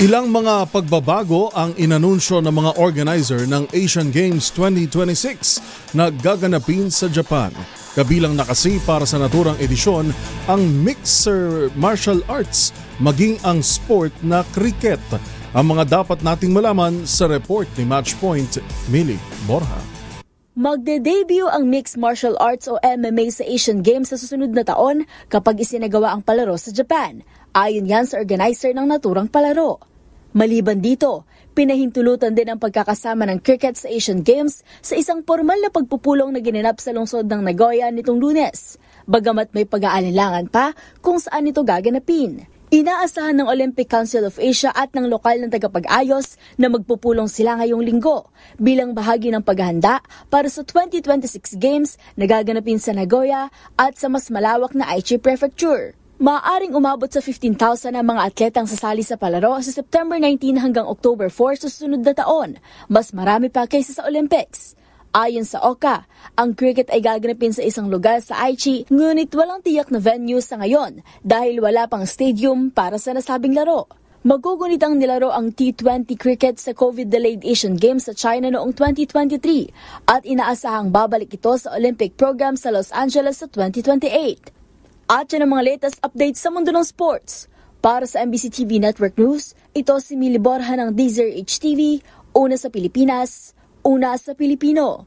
Ilang mga pagbabago ang inanunsyo ng mga organizer ng Asian Games 2026 na gaganapin sa Japan. Kabilang na kasi para sa naturang edisyon ang mixed martial arts maging ang sport na cricket. Ang mga dapat nating malaman sa report ni Matchpoint, Millie Borja. Magde-debut ang Mixed Martial Arts o MMA sa Asian Games sa susunod na taon kapag isinagawa ang palaro sa Japan. Ayon yan sa organizer ng naturang palaro. Maliban dito, pinahintulutan din ang pagkakasama ng cricket sa Asian Games sa isang formal na pagpupulong na ginanap sa lungsod ng Nagoya nitong Lunes. Bagamat may pag-aalinlangan pa kung saan ito gaganapin. Inaasahan ng Olympic Council of Asia at ng lokal na tagapag-ayos na magpupulong sila ngayong linggo bilang bahagi ng paghahanda para sa 2026 Games na gaganapin sa Nagoya at sa mas malawak na Aichi Prefecture. Maaaring umabot sa 15,000 ang mga atletang sasali sa palaro sa September 19 hanggang October 4 sa susunod na taon, mas marami pa kaysa sa Olympics. Ayon sa OCA, ang cricket ay gaganapin sa isang lugar sa Aichi, ngunit walang tiyak na venue sa ngayon dahil wala pang stadium para sa nasabing laro. Magugunit ang nilaro ang T20 cricket sa COVID-delayed Asian Games sa China noong 2023 at inaasahang babalik ito sa Olympic program sa Los Angeles sa 2028. At yan ang mga latest updates sa mundo ng sports. Para sa MBC TV Network News, ito si Millie Borja ng DZRH TV, una sa Pilipinas, una sa Pilipino.